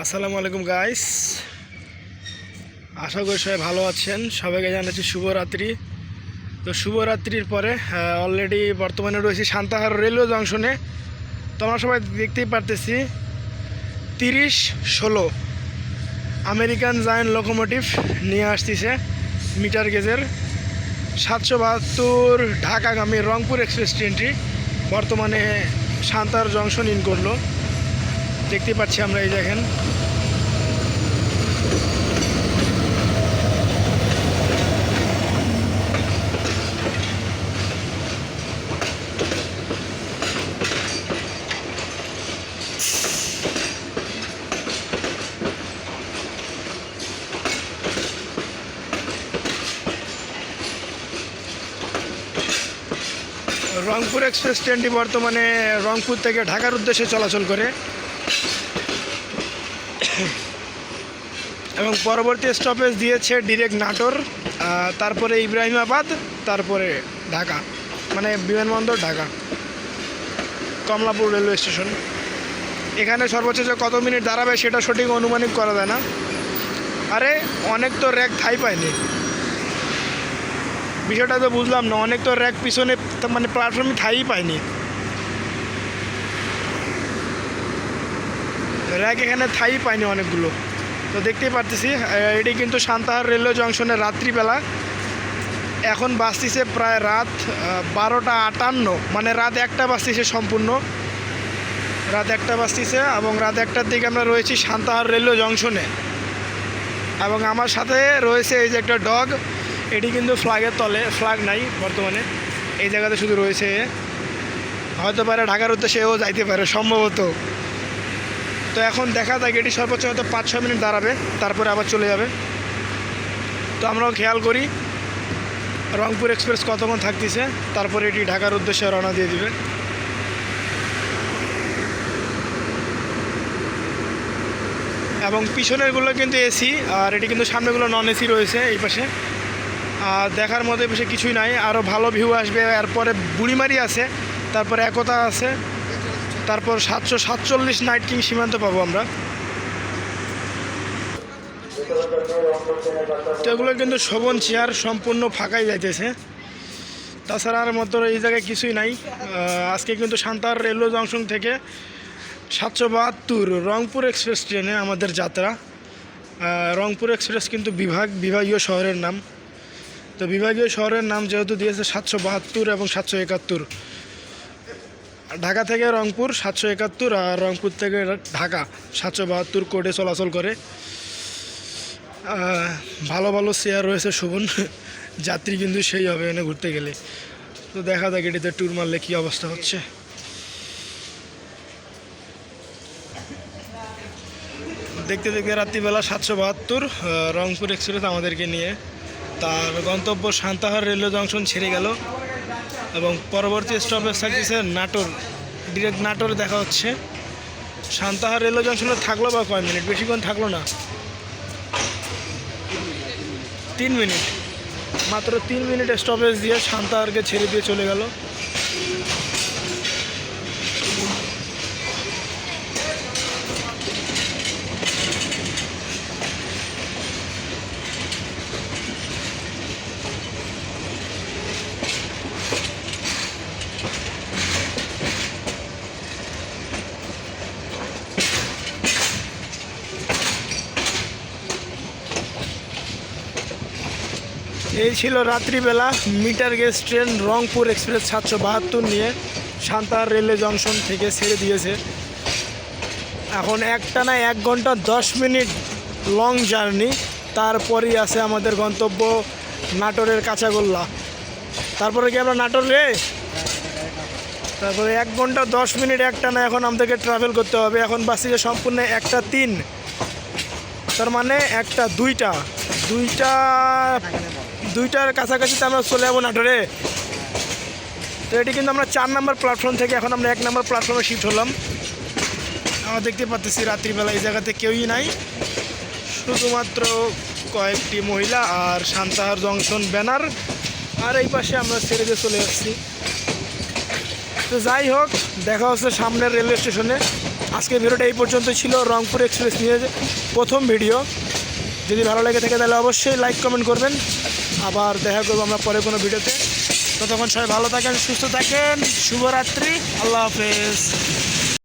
আসসালামু আলাইকুম গাইস, আশা করি সবাই ভালো আছেন। সবাইকে জানাচ্ছি শুভরাত্রি। তো শুভরাত্রির পরে অলরেডি বর্তমানে রয়েছি সান্তাহার রেলওয়ে জংশনে। তো আমরা সবাই দেখতেই পারতেছি 30-16 আমেরিকান জায়ান্ট লোকোমোটিভ নিয়ে আসতেছে মিটার গেজের 772 ঢাকাগামী রংপুর এক্সপ্রেস ট্রেনটি বর্তমানে সান্তাহার জংশন ইন করলো। দেখতে পাচ্ছি আমরা, এই দেখেন রংপুর এক্সপ্রেস ট্রেনটি বর্তমানে রংপুর থেকে ঢাকার উদ্দেশ্যে চলাচল করে এবং পরবর্তী স্টপেজ দিয়েছে ডিরেক্ট নাটোর, তারপরে ইব্রাহিমাবাদ, তারপরে ঢাকা, মানে বিমানবন্দর ঢাকা কমলাপুর রেলওয়ে স্টেশন। এখানে সর্বোচ্চ যে কত মিনিট দাঁড়াবে সেটা সঠিক অনুমানিক করা যায় না। আরে অনেক তো র্যাক ঠাই পায়নি, বিষয়টা তো বুঝলাম না। অনেক তো র্যাক পিছনে মানে প্ল্যাটফর্মে ঠাইই পায়নি, র্যাক এখানে ঠাই পায়নি অনেকগুলো। তো দেখতেই পারতেছি এটি কিন্তু সান্তাহার রেলওয়ে জংশনের রাত্রিবেলা। এখন বাজতেছে প্রায় রাত 12টা 58, মানে রাত 1টা বাজতেছে, সম্পূর্ণ রাত 1টা বাজতেছে। এবং রাত 1টার দিকে আমরা রয়েছি সান্তাহার রেলওয়ে জংশনে। এবং আমার সাথে রয়েছে এই যে একটা ডগ, এটি কিন্তু ফ্ল্যাগের তলে, ফ্ল্যাগ নাই বর্তমানে, এই জায়গাতে শুধু রয়েছে। হয়তো পারে ঢাকার উদ্দেশ্যে এও যাইতে পারে সম্ভবত। তো এখন দেখা যায় এটি সর্বোচ্চ হয়তো 5-6 মিনিট দাঁড়াবে, তারপরে আবার চলে যাবে। তো আমরাও খেয়াল করি রংপুর এক্সপ্রেস কতক্ষণ থাকতেছে, তারপরে এটি ঢাকার উদ্দেশ্যে রওনা দিয়ে দিবে। এবং পিছনেরগুলো কিন্তু এসি, আর এটি কিন্তু সামনেগুলো নন এসি রয়েছে এই পাশে। আর দেখার মধ্যে বেশি কিছুই নাই, আরও ভালো ভিউ আসবে। এরপরে বুড়িমারি আছে, তারপরে একতা আছে, তারপর 747 নাইট কিং সীমান্ত পাবো আমরা। তো এগুলো কিন্তু শোভন চেয়ার সম্পূর্ণ ফাঁকাই যাইতেছে, তাছাড়া আর মতো এই জায়গায় কিছুই নাই। আজকে কিন্তু সান্তাহার রেলওয়ে জংশন থেকে 772 রংপুর এক্সপ্রেস ট্রেনে আমাদের যাত্রা। রংপুর এক্সপ্রেস কিন্তু বিভাগীয় শহরের নাম। তো বিভাগীয় শহরের নাম যেহেতু দিয়েছে 772 এবং 771, ঢাকা থেকে রংপুর 771 আর রংপুর থেকে ঢাকা 772 কোডে চলাচল করে। ভালো ভালো চেয়ার রয়েছে শোভন, যাত্রী কিন্তু সেই হবে এনে ঘুরতে গেলে। তো দেখা যাক এটিতে ট্যুর মারলে কী অবস্থা হচ্ছে। দেখতে দেখতে রাত্রিবেলা 772 রংপুর এক্সপ্রেস আমাদেরকে নিয়ে তার গন্তব্য সান্তাহার রেলওয়ে জংশন ছেড়ে গেল। এবং পরবর্তী স্টপেজ থাকতেছে নাটোর, ডিরেক্ট নাটোর দেখা হচ্ছে। সান্তাহার রেলওয়ে জংশনে থাকলো বা কয় মিনিট, বেশিক্ষণ থাকলো না, 3 মিনিট, মাত্র 3 মিনিট স্টপেজ দিয়ে সান্তাহারকে ছেড়ে দিয়ে চলে গেল। এই ছিল রাত্রিবেলা meter gauge train Rangpur express 772 নিয়ে সান্তাহার রেলওয়ে জংশন থেকে ছেড়ে দিয়েছে। এখন একটানা 1 ঘন্টা 10 মিনিট লং জার্নি, তারপরেই আছে আমাদের গন্তব্য নাটোরের কাঁচাগোল্লা। তারপরে কি আমরা নাটোর রে, তারপরে 1 ঘন্টা 10 মিনিট একটানা এখন আমাদেরকে ট্রাভেল করতে হবে। এখন বাসে যে সম্পূর্ণ 1টা 3, তার মানে 1টা 2টার কাছাকাছিতে আমরা চলে যাবো নাটোরে। তো এটি কিন্তু আমরা 4 নম্বর প্ল্যাটফর্ম থেকে এখন আমরা 1 নম্বর প্ল্যাটফর্মে শিফট হলাম। আমরা দেখতে পাচ্ছি রাত্রিবেলা এই জায়গাতে কেউই নাই, শুধুমাত্র কয়েকটি মহিলা আর সান্তাহার জংশন ব্যানার, আর এই পাশে আমরা ছেড়ে দিয়ে চলে যাচ্ছি। তো যাই হোক, দেখা হচ্ছে সামনের রেলওয়ে স্টেশনে। আজকের ভিডিওটা এই পর্যন্ত ছিল, রংপুর এক্সপ্রেস নিয়ে প্রথম ভিডিও। যদি ভালো লেগে থাকে তাহলে অবশ্যই লাইক কমেন্ট করবেন। আবার দেখা করবো আমরা পরে কোনো ভিডিওতে। ততক্ষণ সবাই ভালো থাকেন, সুস্থ থাকেন, শুভরাত্রি, আল্লাহ হাফেজ।